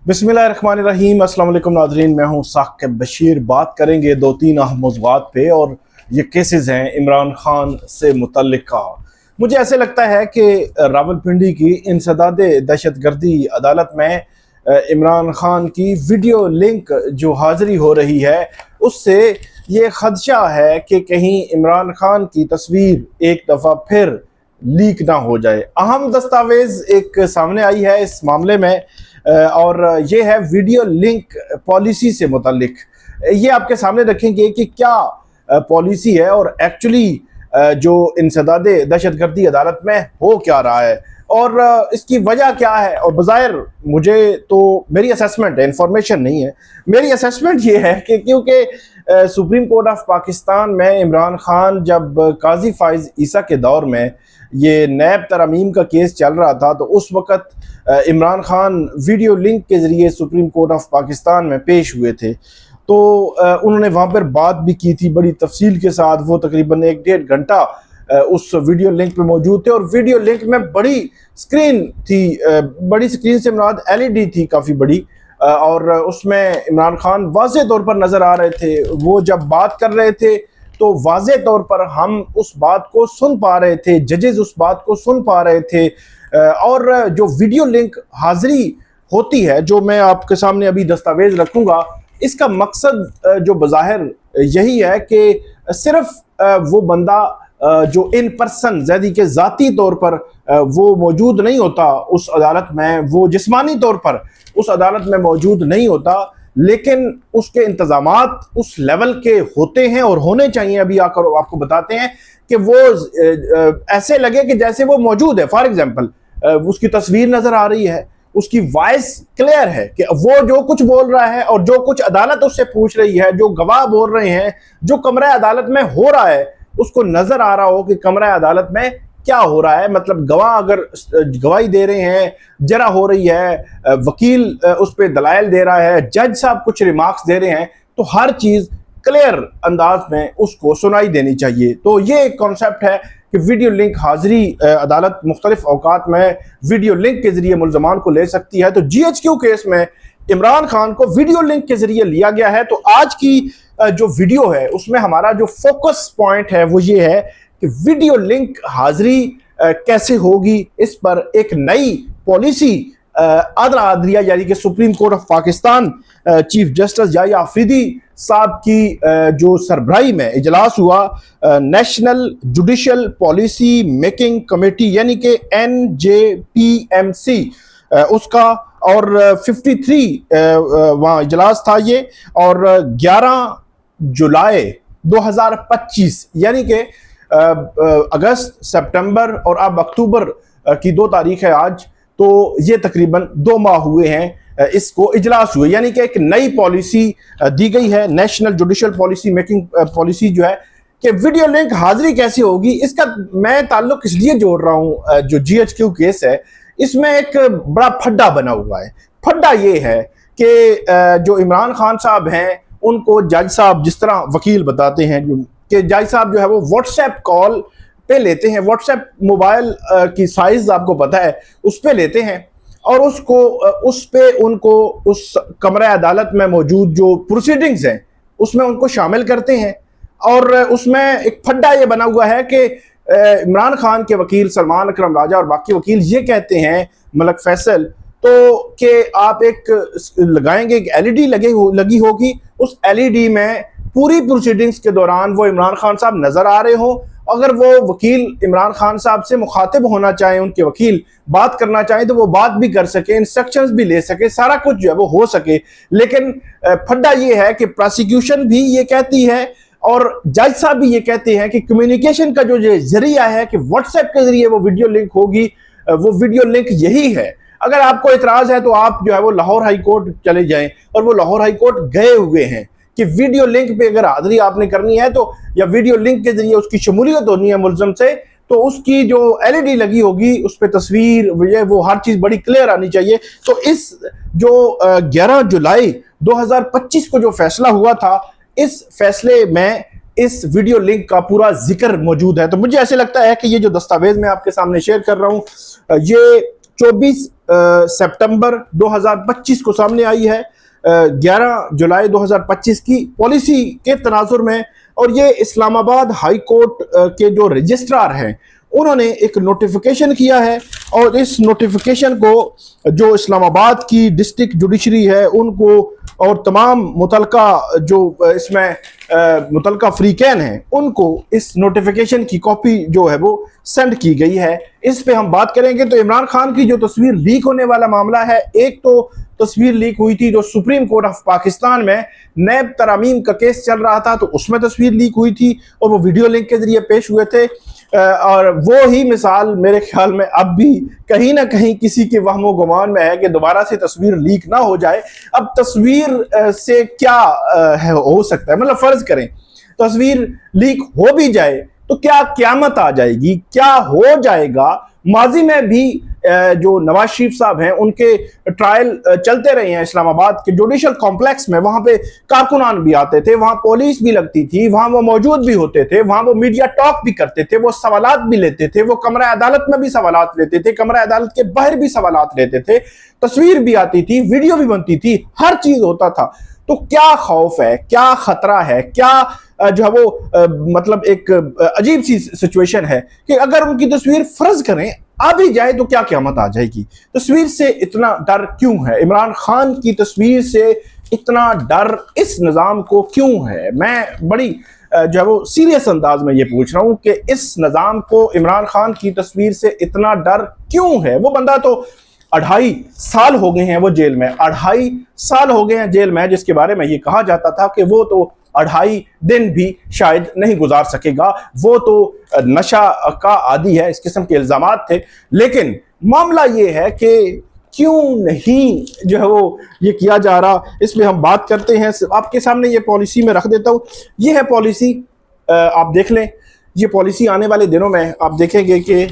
बिस्मिल्लाहिर्रहमानिर्रहीम। अस्सलाम वालेकुम नाज़रीन, मैं हूँ साकिब बशीर। बात करेंगे दो तीन अहम मौज़ूआत पे और ये केसेस हैं इमरान खान से मुतल्लिका। मुझे ऐसे लगता है कि रावलपिंडी की इंसदाद दहशतगर्दी अदालत में इमरान खान की वीडियो लिंक जो हाज़िरी हो रही है उससे ये खदशा है कि कहीं इमरान खान की तस्वीर एक दफ़ा फिर लीक ना हो जाए। अहम दस्तावेज़ एक सामने आई है इस मामले में और ये है वीडियो लिंक पॉलिसी से मुतल्लिक। ये आपके सामने रखेंगे कि क्या पॉलिसी है और एक्चुअली जो इंसदाद दहशतगर्दी अदालत में हो क्या रहा है और इसकी वजह क्या है। और बज़ाहिर मुझे तो मेरी असेसमेंट है, इंफॉर्मेशन नहीं है, मेरी असेसमेंट ये है कि क्योंकि सुप्रीम कोर्ट ऑफ पाकिस्तान में इमरान खान जब काजी फाइज ईसा के दौर में ये नैब तरमीम का केस चल रहा था तो उस वक़्त इमरान खान वीडियो लिंक के ज़रिए सुप्रीम कोर्ट ऑफ पाकिस्तान में पेश हुए थे। तो उन्होंने वहाँ पर बात भी की थी बड़ी तफसील के साथ। वो तकरीबन 1-1.5 घंटा उस वीडियो लिंक पे मौजूद थे और वीडियो लिंक में बड़ी स्क्रीन थी, बड़ी स्क्रीन से मुराद LED थी काफ़ी बड़ी, और उसमें इमरान खान वाज़े तौर पर नज़र आ रहे थे। वो जब बात कर रहे थे तो वाज़े तौर पर हम उस बात को सुन पा रहे थे, जजेस उस बात को सुन पा रहे थे। और जो वीडियो लिंक हाज़िरी होती है, जो मैं आपके सामने अभी दस्तावेज़ रखूँगा, इसका मकसद जो बज़ाहिर यही है कि सिर्फ वो बंदा जो इन पर्सन ज़ैदी के ज़ाती तौर पर वो मौजूद नहीं होता उस अदालत में, वो जिस्मानी तौर पर उस अदालत में मौजूद नहीं होता, लेकिन उसके इंतज़ामात उस लेवल के होते हैं और होने चाहिए। अभी आकर आपको बताते हैं कि वो ऐसे लगे कि जैसे वो मौजूद है। फॉर एग्जांपल उसकी तस्वीर नज़र आ रही है, उसकी वॉइस क्लियर है कि वो जो कुछ बोल रहा है और जो कुछ अदालत उससे पूछ रही है, जो गवाह बोल रहे हैं, जो कमरा अदालत में हो रहा है, उसको नज़र आ रहा हो कि कमरा अदालत में क्या हो रहा है। मतलब गवाह अगर गवाही दे रहे हैं, जरा हो रही है, वकील उस पर दलाइल दे रहा है, जज साहब कुछ रिमार्क्स दे रहे हैं, तो हर चीज़ क्लियर अंदाज में उसको सुनाई देनी चाहिए। तो ये एक कॉन्सेप्ट है कि वीडियो लिंक हाज़िरी अदालत मुख्तलिफ औकात में वीडियो लिंक के ज़रिए मुल्ज़मान को ले सकती है। तो GHQ केस में इमरान खान को वीडियो लिंक के ज़रिए लिया गया है। तो आज की जो वीडियो है उसमें हमारा जो फोकस पॉइंट है वो ये है कि वीडियो लिंक हाज़िरी कैसे होगी। इस पर एक नई पॉलिसी आदरा आदरिया यानी कि supreme court of Pakistan chief justice Yahya Afridi साहब की जो सरबराही में इजलास हुआ, national judicial policy making committee यानी कि NJPMC उसका, और 53 वहाँ इजलास था ये, और 11 जुलाई 2025 यानी कि अगस्त, सितंबर और अब अक्टूबर की 2 तारीख है आज, तो ये तकरीबन 2 माह हुए हैं इसको इजलास हुए। यानी कि एक नई पॉलिसी दी गई है, national judicial policy making policy जो है, कि वीडियो लिंक हाज़िरी कैसे होगी। इसका मैं ताल्लुक इसलिए जोड़ रहा हूँ, जो GHQ केस है इसमें एक बड़ा फड्डा बना हुआ है। फड्डा ये है कि जो इमरान खान साहब हैं उनको जज साहब, जिस तरह वकील बताते हैं कि जज साहब जो है वो व्हाट्सएप कॉल पे लेते हैं, व्हाट्सएप मोबाइल की साइज आपको पता है उस पे लेते हैं और उसको उस पे उनको उस कमरा अदालत में मौजूद जो प्रोसीडिंग्स हैं उसमें उनको शामिल करते हैं। और उसमें एक फड्डा ये बना हुआ है कि इमरान खान के वकील सलमान अकरम राजा और बाकी वकील ये कहते हैं, मलक फैसल, तो कि आप एक लगाएंगे, एक LED लगी होगी, उस LED में पूरी प्रोसीडिंग्स के दौरान वो इमरान खान साहब नजर आ रहे हो। अगर वो वकील इमरान खान साहब से मुखातिब होना चाहें, उनके वकील बात करना चाहें तो वो बात भी कर सके, इंस्ट्रक्शंस भी ले सके, सारा कुछ जो है वो हो सके। लेकिन फड्डा ये है कि प्रोसिक्यूशन भी ये कहती है और जज साहब भी ये कहते हैं कि कम्युनिकेशन का जो जरिया है कि व्हाट्सएप के जरिए वो वीडियो लिंक होगी, वो वीडियो लिंक यही है। अगर आपको इतराज़ है तो आप जो है वो लाहौर हाई कोर्ट चले जाएं, और वो लाहौर हाई कोर्ट गए हुए हैं कि वीडियो लिंक पे अगर हाज़िरी आपने करनी है तो, या वीडियो लिंक के जरिए उसकी शमूलियत होनी है मुल्ज़म से, तो उसकी जो LED लगी होगी उस पर तस्वीर वो हर चीज़ बड़ी क्लियर आनी चाहिए। तो इस जो 11 जुलाई 2025 को जो फैसला हुआ था, इस फैसले में इस वीडियो लिंक का पूरा जिक्र मौजूद है। तो मुझे ऐसे लगता है कि ये जो दस्तावेज मैं आपके सामने शेयर कर रहा हूँ, ये 24 सितंबर 2025 को सामने आई है, 11 जुलाई 2025 की पॉलिसी के तनाजुर में। और ये इस्लामाबाद हाई कोर्ट के जो रजिस्ट्रार हैं उन्होंने एक नोटिफिकेशन किया है, और इस नोटिफिकेशन को जो इस्लामाबाद की डिस्ट्रिक्ट जुडिशरी है उनको और तमाम मुतलका जो इसमें मुतलका फ्रीकैन हैं उनको इस नोटिफिकेशन की कॉपी जो है वो सेंड की गई है। इस पे हम बात करेंगे। तो इमरान खान की जो तस्वीर लीक होने वाला मामला है, एक तो तस्वीर लीक हुई थी जो सुप्रीम कोर्ट ऑफ पाकिस्तान में नैब तरामीम का केस चल रहा था, तो उसमें तस्वीर लीक हुई थी और वो वीडियो लिंक के जरिए पेश हुए थे। और वो ही मिसाल मेरे ख्याल में अब भी कहीं ना कहीं किसी के वहमो गुमान में है कि दोबारा से तस्वीर लीक ना हो जाए। अब तस्वीर से क्या हो सकता है, मतलब फर्ज करें तस्वीर लीक हो भी जाए तो क्या क़यामत आ जाएगी, क्या हो जाएगा। माजी में भी जो नवाज शरीफ साहब हैं उनके ट्रायल चलते रहे हैं इस्लामाबाद के जुडिशल कॉम्प्लेक्स में, वहां पे कारकुनान भी आते थे, वहां पुलिस भी लगती थी, वहां वो मौजूद भी होते थे, वहां वो मीडिया टॉक भी करते थे, वो सवालात भी लेते थे, वो कमरा अदालत में भी सवालात लेते थे, कमरा अदालत के बाहर भी सवालात लेते थे, तस्वीर भी आती थी, वीडियो भी बनती थी, हर चीज होता था। तो क्या खौफ है, क्या खतरा है, क्या जो है वो मतलब एक अजीब सी सिचुएशन है कि अगर उनकी तस्वीर फर्ज करें आ भी जाए तो क्या क़यामत आ जाएगी। तस्वीर से इतना डर क्यों है, इमरान खान की तस्वीर से इतना डर इस निज़ाम को क्यों है। मैं बड़ी जो है वो सीरियस अंदाज में ये पूछ रहा हूं कि इस निज़ाम को इमरान खान की तस्वीर से इतना डर क्यों है। वो बंदा तो 2.5 साल हो गए हैं वो जेल में, 2.5 साल हो गए हैं जेल में, जिसके बारे में ये कहा जाता था कि वो तो 2.5 दिन भी शायद नहीं गुजार सकेगा, वो तो नशा का आदी है, इस किस्म के इल्जामात थे। लेकिन मामला ये है कि क्यों नहीं जो है वो ये किया जा रहा, इसमें हम बात करते हैं। आपके सामने ये पॉलिसी में रख देता हूँ, ये है पॉलिसी, आप देख लें। ये पॉलिसी आने वाले दिनों में आप देखेंगे कि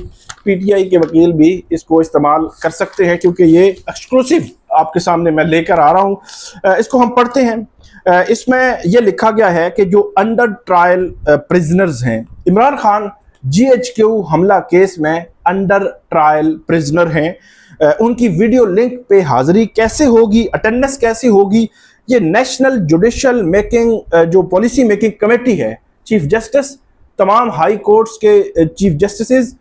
पीटीआई के वकील भी इसको इस्तेमाल कर सकते हैं, क्योंकि ये एक्सक्लूसिव आपके सामने मैं लेकर आ रहा हूँ। इसको हम पढ़ते हैं। इसमें यह लिखा गया है कि जो अंडर ट्रायल प्रिजनर्स हैं, इमरान खान GHQ हमला केस में अंडर ट्रायल प्रिजनर हैं, उनकी वीडियो लिंक पे हाजिरी कैसे होगी, अटेंडेंस कैसे होगी, ये नेशनल जुडिशल मेकिंग जो पॉलिसी मेकिंग कमेटी है, चीफ जस्टिस, तमाम हाई कोर्ट्स के चीफ जस्टिस,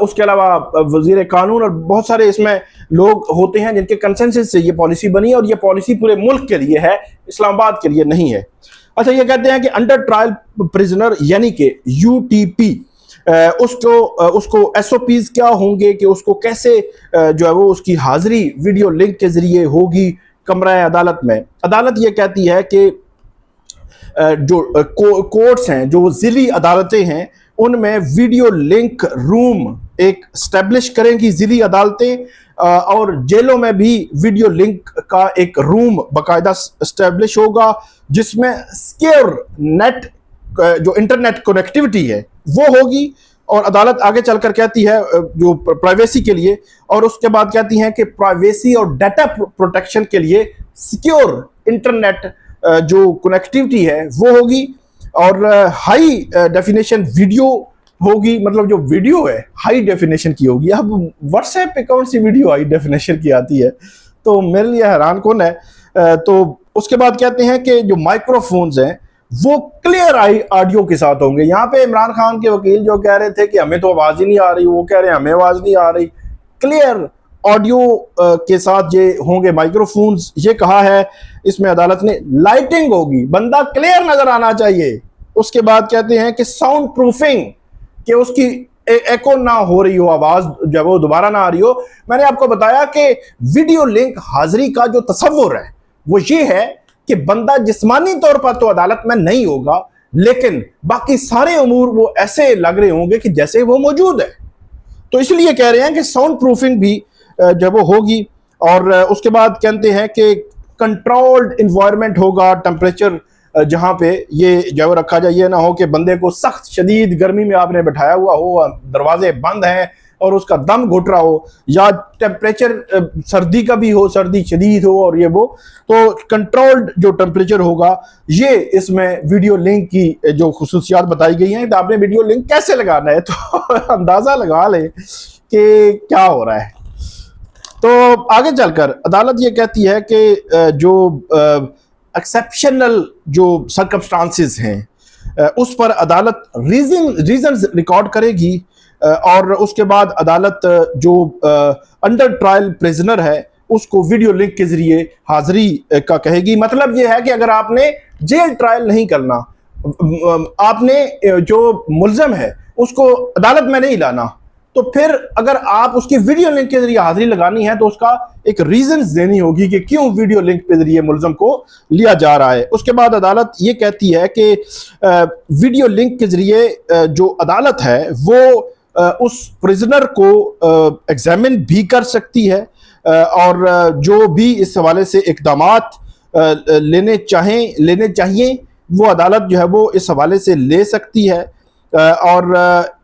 उसके अलावा वजीर कानून और बहुत सारे इसमें लोग होते हैं जिनके कंसेंसस से ये पॉलिसी बनी है, और ये पॉलिसी पूरे मुल्क के लिए है, इस्लामाबाद के लिए नहीं है। अच्छा, ये कहते हैं कि अंडर ट्रायल प्रिजनर यानी कि UTP, उसको SOPs क्या होंगे कि उसको कैसे जो है वो उसकी हाजिरी वीडियो लिंक के जरिए होगी कमरा अदालत में। अदालत ये कहती है कि जो कोर्ट्स हैं, जो ज़िली अदालतें हैं, उनमें वीडियो लिंक रूम एक स्टैब्लिश करेंगी ज़िली अदालतें, और जेलों में भी वीडियो लिंक का एक रूम बाकायदा स्टैब्लिश होगा, जिसमें सिक्योर नेट जो इंटरनेट कनेक्टिविटी है वो होगी। और अदालत आगे चलकर कहती है जो प्राइवेसी के लिए, और उसके बाद कहती हैं कि प्राइवेसी और डाटा प्रोटेक्शन के लिए सिक्योर इंटरनेट जो कनेक्टिविटी है वो होगी, और हाई डेफिनेशन वीडियो होगी, मतलब जो वीडियो है हाई डेफिनेशन की होगी। अब व्हाट्सएप पे कौन सी वीडियो हाई डेफिनेशन की आती है, तो मेरे लिए हैरान कौन है। तो उसके बाद कहते हैं कि जो माइक्रोफोन्स हैं वो क्लियर ऑडियो के साथ होंगे। यहाँ पे इमरान खान के वकील जो कह रहे थे कि हमें तो आवाज़ ही नहीं आ रही, वो कह रहे हैं हमें आवाज़ नहीं आ रही, क्लियर ऑडियो के साथ ये होंगे माइक्रोफोन्स, ये कहा है इसमें अदालत ने। लाइटिंग होगी, बंदा क्लियर नजर आना चाहिए। उसके बाद कहते हैं कि साउंड प्रूफिंग, कि उसकी एको ना हो रही हो, आवाज जब वो दोबारा ना आ रही हो। मैंने आपको बताया कि वीडियो लिंक हाजिरी का जो तस्वुर है वो ये है कि बंदा जिस्मानी तौर पर तो अदालत में नहीं होगा, लेकिन बाकी सारे उमूर वो ऐसे लग रहे होंगे कि जैसे वो मौजूद है। तो इसलिए कह रहे हैं कि साउंड प्रूफिंग भी जब वो होगी। और उसके बाद कहते हैं कि कंट्रोल्ड इन्वायरमेंट होगा, टेम्परेचर जहाँ पे ये जो रखा जाए, ये ना हो कि बंदे को सख्त शदीद गर्मी में आपने बैठाया हुआ हो, दरवाजे बंद हैं और उसका दम घुट रहा हो, या टेम्परेचर सर्दी का भी हो, सर्दी शदीद हो और ये वो, तो कंट्रोल्ड जो टेम्परेचर होगा ये इसमें वीडियो लिंक की जो खुसूसियात बताई गई हैं। तो आपने वीडियो लिंक कैसे लगाना है तो अंदाज़ा लगा लें कि क्या हो रहा है। तो आगे चलकर अदालत ये कहती है कि जो एक्सेप्शनल जो सर्कमस्टांसेस हैं उस पर अदालत रीजंस रिकॉर्ड करेगी और उसके बाद अदालत जो अंडर ट्रायल प्रिजनर है उसको वीडियो लिंक के जरिए हाजिरी का कहेगी। मतलब ये है कि अगर आपने जेल ट्रायल नहीं करना, आपने जो मुल्जम है उसको अदालत में नहीं लाना, तो फिर अगर आप उसकी वीडियो लिंक के जरिए हाजिरी लगानी है तो उसका एक रीजन देनी होगी कि क्यों वीडियो लिंक के जरिए मुल्जम को लिया जा रहा है। उसके बाद अदालत ये कहती है कि वीडियो लिंक के जरिए जो अदालत है वो उस प्रिजनर को एग्जामिन भी कर सकती है और जो भी इस हवाले से इकदामात लेने चाहिए वो अदालत जो है वो इस हवाले से ले सकती है और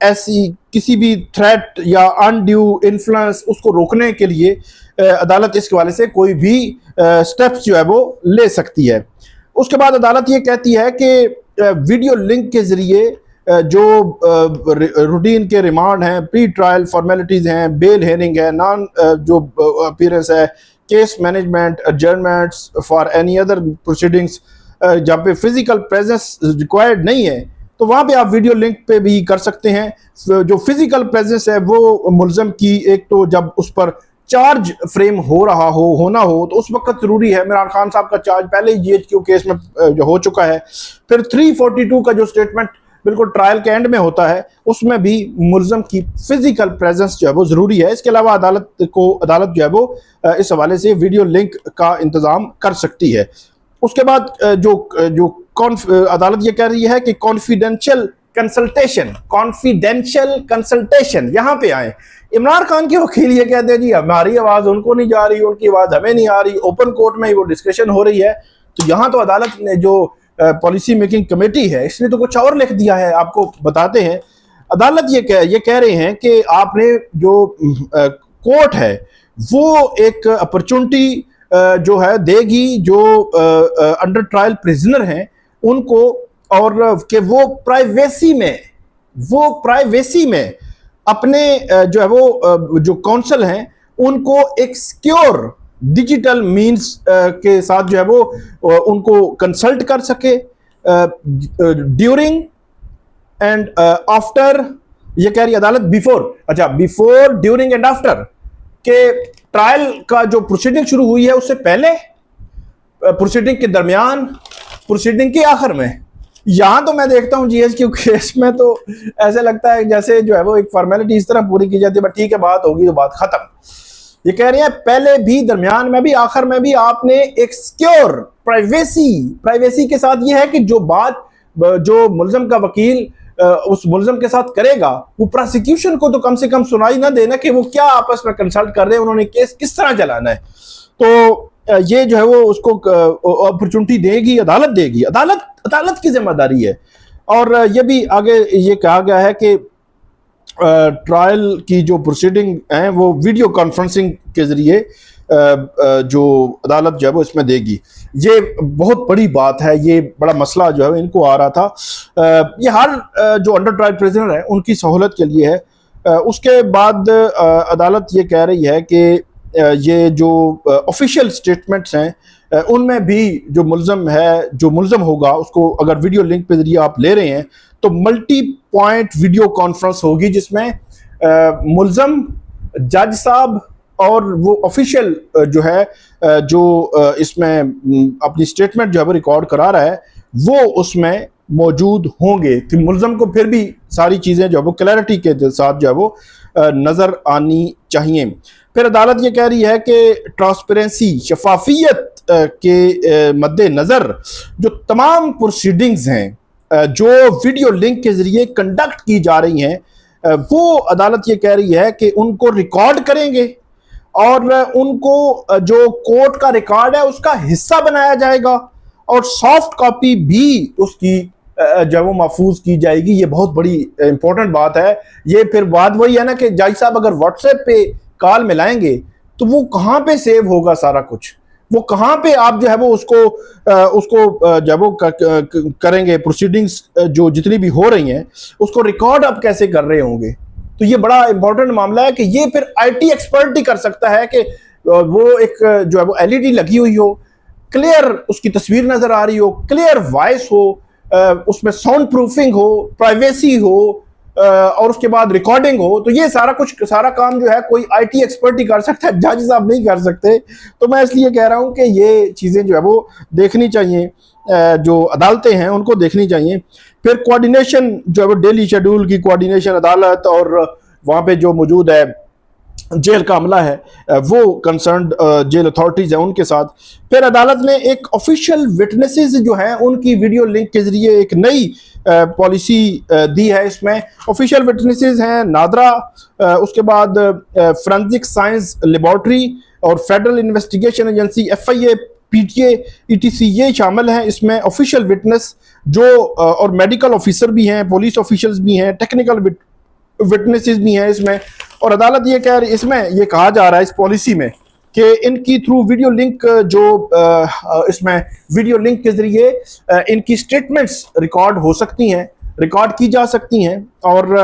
ऐसी किसी भी थ्रेट या अनड्यू इन्फ्लुएंस उसको रोकने के लिए अदालत इस हवाले से कोई भी स्टेप्स जो है वो ले सकती है। उसके बाद अदालत ये कहती है कि वीडियो लिंक के जरिए जो रूटीन के रिमांड हैं, प्री ट्रायल फॉर्मेलिटीज़ हैं, बेल हेयरिंग है, नॉन जो अपीयरेंस है, case management, adjournments for any other proceedings, जहाँ पे फिजिकल प्रेजेंस रिक्वायर्ड नहीं है तो वहाँ पे आप वीडियो लिंक पे भी कर सकते हैं। जो फिजिकल प्रेजेंस है वो मुल्ज़म की एक तो जब उस पर चार्ज फ्रेम होना हो तो उस वक्त ज़रूरी है। इमरान खान साहब का चार्ज पहले ही GHQ केस में जो हो चुका है। फिर 342 का जो स्टेटमेंट बिल्कुल ट्रायल के एंड में होता है उसमें भी मुल्ज़म की फिजिकल प्रेजेंस जो है वो ज़रूरी है। इसके अलावा अदालत जो है वो इस हवाले से वीडियो लिंक का इंतज़ाम कर सकती है। उसके बाद जो अदालत ये कह रही है कि कॉन्फिडेंशियल कंसल्टेशन यहाँ पे आए। इमरान खान के वकील ये कहते हैं जी हमारी आवाज़ उनको नहीं जा रही, उनकी आवाज़ हमें नहीं आ रही, ओपन कोर्ट में ही वो डिस्कशन हो रही है। तो यहाँ तो अदालत ने जो पॉलिसी मेकिंग कमेटी है इसने तो कुछ और लिख दिया है। आपको बताते हैं अदालत ये कह रहे हैं कि आपने जो कोर्ट है वो एक अपॉर्चुनिटी जो है देगी जो अंडर ट्रायल प्रिजनर हैं उनको, और कि वो प्राइवेसी में अपने जो है वो जो काउंसिल हैं उनको एक सिक्योर डिजिटल मींस के साथ जो है वो उनको कंसल्ट कर सके ड्यूरिंग एंड आफ्टर। ये कह रही अदालत बिफोर ड्यूरिंग एंड आफ्टर के ट्रायल का जो प्रोसीडिंग शुरू हुई है उससे पहले, प्रोसीडिंग के दरमियान, प्रोसीडिंग के आखिर में। यहां तो मैं देखता हूं GHQ केस में तो ऐसे लगता है जैसे जो है वो एक फॉर्मेलिटी इस तरह पूरी की जाती है, बट ठीक है बात होगी तो बात खत्म। ये कह रहे हैं पहले भी, दरमियान में भी, आखिर में भी आपने एक सिक्योर प्राइवेसी के साथ ये है कि जो बात जो मुल्ज़म का वकील उस मुल्ज़म के साथ करेगा वो प्रोसिक्यूशन को तो कम से कम सुनाई ना देना कि वो क्या आपस में कंसल्ट कर रहे हैं, उन्होंने केस किस तरह चलाना है। तो ये जो है वो उसको अपॉर्चुनिटी देगी, अदालत की जिम्मेदारी है। और ये भी आगे ये कहा गया है कि ट्रायल की जो प्रोसीडिंग है वो वीडियो कॉन्फ्रेंसिंग के जरिए जो अदालत जो है वो इसमें देगी। ये बहुत बड़ी बात है, ये बड़ा मसला जो है इनको आ रहा था। ये हर जो अंडर ट्रायल प्रिजनर है उनकी सहूलत के लिए है। उसके बाद अदालत ये कह रही है कि ये जो ऑफिशियल स्टेटमेंट्स हैं उनमें भी जो मुल्ज़म होगा उसको अगर वीडियो लिंक पे जरिए आप ले रहे हैं तो मल्टी पॉइंट वीडियो कॉन्फ्रेंस होगी जिसमें मुल्ज़म, जज साहब और वो ऑफिशियल जो है जो इसमें अपनी स्टेटमेंट जो है वो रिकॉर्ड करा रहा है वो उसमें मौजूद होंगे कि मुल्ज़म को फिर भी सारी चीज़ें जो है वो क्लैरिटी के साथ जो है वो नज़र आनी चाहिए। फिर अदालत ये कह रही है कि ट्रांसपेरेंसी, शफाफियत के मद्देनज़र जो तमाम प्रोसीडिंग्स हैं जो वीडियो लिंक के ज़रिए कंडक्ट की जा रही हैं वो अदालत ये कह रही है कि उनको रिकॉर्ड करेंगे और उनको जो कोर्ट का रिकॉर्ड है उसका हिस्सा बनाया जाएगा और सॉफ्ट कॉपी भी उसकी जो वो महफूज की जाएगी। ये बहुत बड़ी इंपॉर्टेंट बात है। ये फिर बात वही है ना कि जज साहब अगर व्हाट्सएप पे कॉल मिलाएंगे तो वो कहाँ पे सेव होगा सारा कुछ, वो कहाँ पे आप जो है वो उसको जब वो करेंगे प्रोसीडिंग्स जो जितनी भी हो रही हैं उसको रिकॉर्ड आप कैसे कर रहे होंगे। तो ये बड़ा इंपॉर्टेंट मामला है कि ये फिर आईटी एक्सपर्ट ही कर सकता है कि वो एक जो है वो एलईडी लगी हुई हो, क्लियर उसकी तस्वीर नजर आ रही हो, क्लियर वॉइस हो, उसमें साउंड प्रूफिंग हो, प्राइवेसी हो, और उसके बाद रिकॉर्डिंग हो। तो ये सारा काम जो है कोई आईटी एक्सपर्ट ही कर सकता है, जज साहब नहीं कर सकते। तो मैं इसलिए कह रहा हूं कि ये चीज़ें जो है वो देखनी चाहिए, जो अदालतें हैं उनको देखनी चाहिए। फिर कोऑर्डिनेशन जो है वो डेली शेड्यूल की कोऑर्डिनेशन अदालत और वहाँ पे जो मौजूद है जेल का अमला है, वो कंसर्न जेल अथॉरिटीज है उनके साथ। फिर अदालत ने एक ऑफिशियल विटनेसेस जो हैं उनकी वीडियो लिंक के जरिए एक नई पॉलिसी दी है। इसमें ऑफिशियल विटनेसेस हैं नादरा, उसके बाद फोरेंसिक साइंस लेबॉर्ट्री और federal investigation agency FIA, PTA, ETC ये शामिल हैं इसमें ऑफिशियल विटनेस जो और मेडिकल ऑफिसर भी हैं, पुलिस ऑफिशियल्स भी हैं, टेक्निकल विटनेसेस भी हैं इसमें। और अदालत ये कह रही, इसमें ये कहा जा रहा है इस पॉलिसी में कि इनकी थ्रू वीडियो लिंक जो इसमें वीडियो लिंक के जरिए इनकी स्टेटमेंट्स रिकॉर्ड हो सकती हैं, रिकॉर्ड की जा सकती हैं। और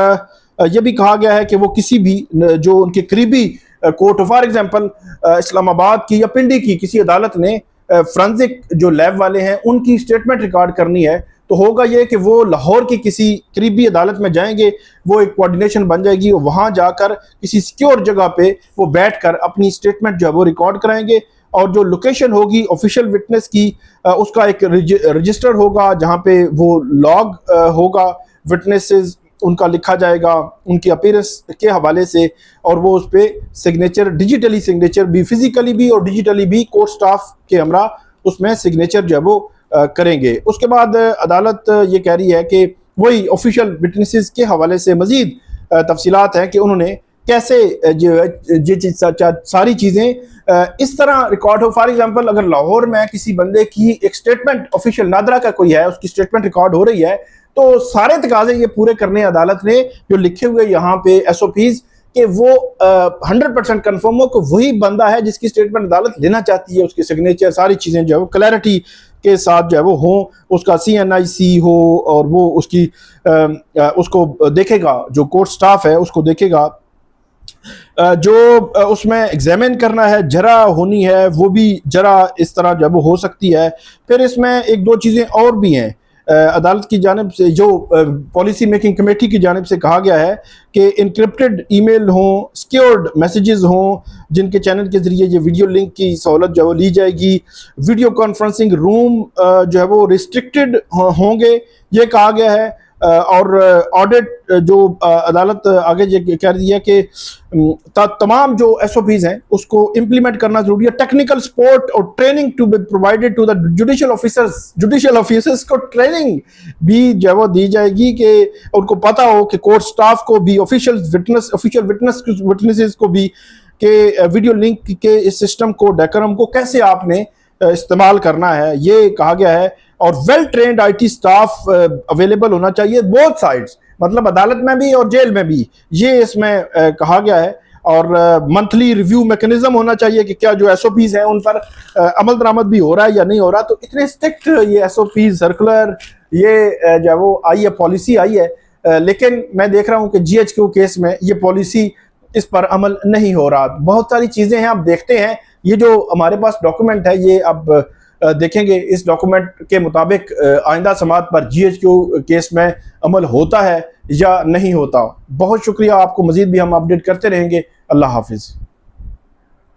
ये भी कहा गया है कि वो किसी भी जो उनके करीबी कोर्ट, फॉर एग्जांपल इस्लामाबाद की या पिंडी की किसी अदालत ने फोरेंसिक जो लैब वाले हैं उनकी स्टेटमेंट रिकॉर्ड करनी है, तो होगा ये कि वो लाहौर की किसी करीबी अदालत में जाएंगे, वो एक कोऑर्डिनेशन बन जाएगी, वहाँ जाकर किसी सिक्योर जगह पे वो बैठकर अपनी स्टेटमेंट जो है वो रिकॉर्ड कराएंगे। और जो लोकेशन होगी ऑफिशियल विटनेस की, उसका एक रजिस्टर होगा जहाँ पे वो लॉग होगा, विटनेसेस उनका लिखा जाएगा उनकी अपीयरेंस के हवाले से, और वो उस पर सिग्नेचर, डिजिटली सिग्नेचर भी, फिजिकली भी और डिजिटली भी कोर्ट स्टाफ के हमरा उसमें सिग्नेचर जो है वो करेंगे। उसके बाद अदालत ये कह रही है कि वही ऑफिशियल विटनेसेस के हवाले से मजीद तफसीलात हैं कि उन्होंने कैसे सारी चीज़ें इस तरह रिकॉर्ड हो। फॉर एग्जांपल अगर लाहौर में किसी बंदे की एक स्टेटमेंट ऑफिशियल नादरा का कोई है, उसकी स्टेटमेंट रिकॉर्ड हो रही है, तो सारे तकाजे ये पूरे करने अदालत ने जो लिखे हुए यहाँ पे SOPs कि वो 100% कन्फर्म हो कि वही बंदा है जिसकी स्टेटमेंट अदालत लेना चाहती है, उसकी सिग्नेचर सारी चीज़ें जो है वो क्लैरिटी के साथ जो है वो हो, उसका CNIC हो और वो उसकी उसको देखेगा, जो कोर्ट स्टाफ है उसको देखेगा, जो उसमें एग्जामिन करना है, जरा होनी है वो भी जरा इस तरह जब हो सकती है। फिर इसमें एक दो चीज़ें और भी हैं, अदालत की जानिब से जो पॉलिसी मेकिंग कमेटी की जानिब से कहा गया है कि इनक्रिप्टेड ईमेल हों, सिक्योर्ड मैसेजेस हों, जिनके चैनल के ज़रिए ये वीडियो लिंक की सहूलत जो है वो ली जाएगी। वीडियो कॉन्फ्रेंसिंग रूम जो है वो रिस्ट्रिक्टेड होंगे, ये कहा गया है। और ऑडिट जो अदालत आगे ये कह रही है कि तमाम जो SOPs हैं उसको इम्प्लीमेंट करना जरूरी है। टेक्निकल सपोर्ट और training to be provided to the judicial officers को ट्रेनिंग भी जो है वो दी जाएगी कि उनको पता हो कि कोर्ट स्टाफ को भी, ऑफिशियल विटनेसेस को भी कि वीडियो लिंक के इस सिस्टम को, डेकोरम को कैसे आपने इस्तेमाल करना है, ये कहा गया है। और well trained IT staff available होना चाहिए बोथ साइड्स, मतलब अदालत में भी और जेल में भी, ये इसमें कहा गया है। और मंथली रिव्यू मैकेनिज्म होना चाहिए कि क्या जो SOPs हैं उन पर अमल दरामद भी हो रहा है या नहीं हो रहा। तो इतने स्ट्रिक्ट ये SOPs सर्कुलर ये जो वो आई है, पॉलिसी आई है, लेकिन मैं देख रहा हूँ कि GHQ केस में ये पॉलिसी इस पर अमल नहीं हो रहा। बहुत सारी चीज़ें हैं, अब देखते हैं ये जो हमारे पास डॉक्यूमेंट है, ये अब देखेंगे इस डॉक्यूमेंट के मुताबिक आइंदा समात पर GHQ केस में अमल होता है या नहीं होता। बहुत शुक्रिया, आपको मजीद भी हम अपडेट करते रहेंगे। अल्लाह हाफिज़।